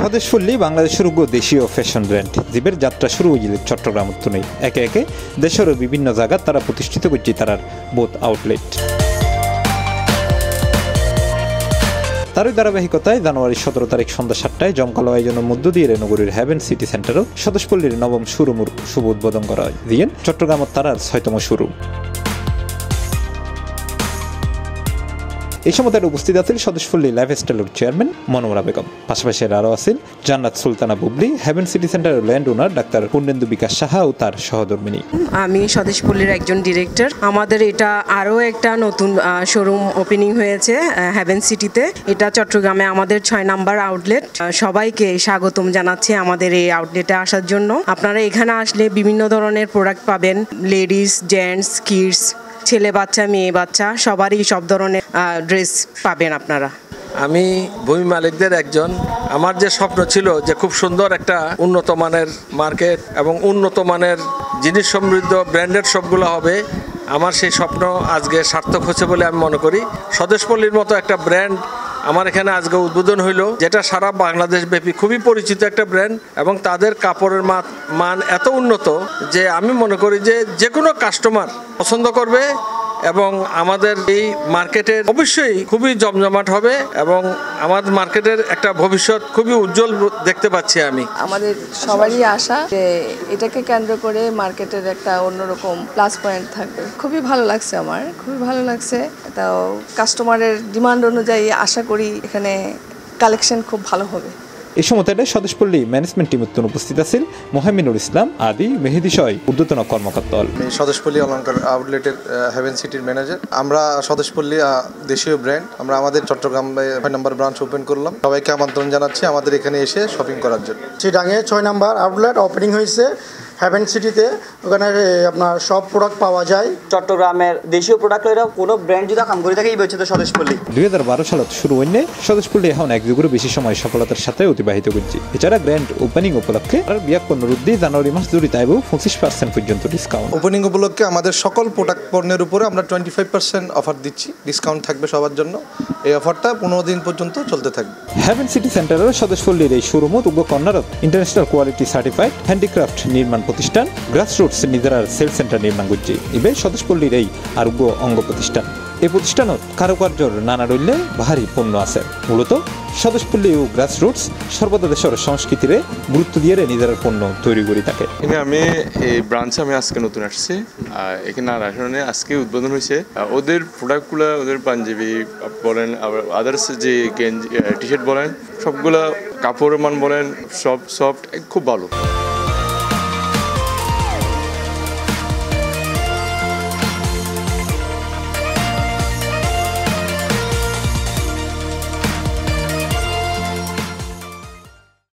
স্বদেশপল্লী বাংলাদেশের দেশীয় fashion brand জীবের যাত্রা শুরু হয়েছিল চট্টগ্রাম নেই একে একে দেশের বিভিন্ন জায়গা তারা প্রতিষ্ঠিত করছে তার বোথ আউটলেট। তারই ধারাবাহিকতায় জানুয়ারি 17 তারিখ সন্ধ্যা 7টায় জমকালো আয়োজনের মধ্য দিয়ে নগরীর হ্যাভেন সিটি সেন্টারও স্বদেশপল্লীর নবম শোরুমের শুভ উদ্বোধন করা হয় দিয়ে চট্টগ্রামের তারার 6তম শোরুম। এই সময় উপস্থিত আছেন স্বদেশপল্লী লাইফস্টাইলের চেয়ারম্যান মনোমরা বেগম, পাশাপাশি আরও আছেন জান্নাত সুলতানা বুবলি, হ্যাভেন সিটি সেন্টারের ল্যান্ড ওনার ডাক্তার পূর্ণেন্দু বিকাশ সাহা ও তার সহধর্মিনী। আমি স্বদেশপল্লীর একজন ডিরেক্টর। আমাদের এটা আরও একটা নতুন শোরুম ওপেনিং হয়েছে হ্যাভেন সিটিতে। এটা চট্টগ্রামে আমাদের 6 নাম্বার আউটলেট। সবাইকে স্বাগতম জানাচ্ছি আমাদের এই আউটলেটে আসার জন্য। আপনারা এখানে আসলে বিভিন্ন ধরনের প্রোডাক্ট পাবেন, লেডিস, জেন্টস, কিডস, ছেলে বাচ্চা, মেয়ে বাচ্চা, সবারই সব ধরনের ড্রেস পাবেন আপনারা। আমি ভূমি মালিকদের একজন। আমার যে স্বপ্ন ছিল যে খুব সুন্দর একটা উন্নত মানের মার্কেট এবং উন্নত মানের জিনিস সমৃদ্ধ ব্র্যান্ডেড সবগুলো হবে, আমার সেই স্বপ্ন আজকে সার্থক হচ্ছে বলে আমি মনে করি। স্বদেশপল্লীর মতো একটা ব্র্যান্ড আমার এখানে আজকে উদ্বোধন হইল, যেটা সারা বাংলাদেশ ব্যাপী খুবই পরিচিত একটা ব্র্যান্ড এবং তাদের কাপড়ের মান এত উন্নত যে আমি মনে করি যে কোনো কাস্টমার পছন্দ করবে এবং আমাদের এই মার্কেটের অবশ্যই খুবই জমজমাট হবে এবং আমাদের মার্কেটের একটা ভবিষ্যৎ খুবই উজ্জ্বল দেখতে পাচ্ছি আমি। আমাদের সবারই আশা যে এটাকে কেন্দ্র করে মার্কেটের একটা অন্যরকম প্লাস পয়েন্ট থাকবে। খুবই ভালো লাগছে, আমার খুবই ভালো লাগছে। তাও কাস্টমারের ডিমান্ড অনুযায়ী আশা করি এখানে কালেকশন খুব ভালো হবে। এই সময় স্বদেশপল্লী ম্যানেজমেন্ট টিম উপস্থিত আছেন মোহাম্মিনুল ইসলাম আদি, মেহেদি সহ ঊর্ধ্বতন কর্মকর্তা। স্বদেশপল্লী অলংকার আউটলেটের হ্যাভেন সিটির ম্যানেজার। আমরা স্বদেশপল্লী দেশীয় ব্র্যান্ড, আমরা আমাদের চট্টগ্রাম 6 নম্বর ব্রাঞ্চ ওপেন করলাম। সবাইকে আমন্ত্রণ জানাচ্ছি আমাদের এখানে এসে শপিং করার জন্য। চিটাঙে 6 নম্বর আউটলেট ওপেনিং হয়েছে হ্যাভেন সিটিতে। ওখানে আপনার সব প্রোডাক্ট পাওয়া যায়। চট্টগ্রামের দেশীয় প্রোডাক্ট লইরা কোনো ব্র্যান্ড যদি কাম করে থাকে এই বছর স্বদেশপল্লী। 2012 সালত শুরু হইলে স্বদেশপল্লী এখন 1 যুগেরও বেশি সময় সফলতার সাথে অতিবাহিত করছে। এছাড়া গ্র্যান্ড ওপেনিং উপলক্ষে আর বিয়াক পণ্যরুদ্ধি জানুয়ারি মাস জুড়ে তাইব 25% পর্যন্ত ডিসকাউন্ট। ওপেনিং উপলক্ষে আমাদের সকল প্রোডাক্ট পণ্যের উপরে আমরা 25% অফার দিচ্ছি, ডিসকাউন্ট থাকবে সবার জন্য। এই অফারটা 15 দিন পর্যন্ত চলতে থাকবে। হ্যাভেন সিটি সেন্টারের স্বদেশপল্লীর এই শোরুমত কর্নারত ইন্টারন্যাশনাল কোয়ালিটি সার্টিফাইড হ্যান্ডিক্রাফট নির্মাণ প্রতিষ্ঠান গ্রাসরুটস নিজেরার সেল সেন্টার নির্মাণ করছে। এবার স্বদেশপল্লীর এই আরোগ্য অঙ্গ প্রতিষ্ঠান। এই প্রতিষ্ঠানত কারুকার্যর নানা রইলে ভারী পণ্য আছে। মূলত স্বদেশপল্লী ও গ্রাসরুটস সর্বদা দেশের সংস্কৃতিরে গুরুত্ব দিয়ে নিজের পণ্য তৈরি করে থাকে। আমি এই ব্রাঞ্চে আজকে নতুন আসছি। এখানে আসলে আজকে উদ্বোধন হয়েছে। ওদের প্রোডাক্টগুলো, ওদের পাঞ্জাবি বলেন, আবার আদার্স যে গেঞ্জি টি শার্ট বলেন, সবগুলা কাপড়ের মান বলেন সব সফট, খুব ভালো।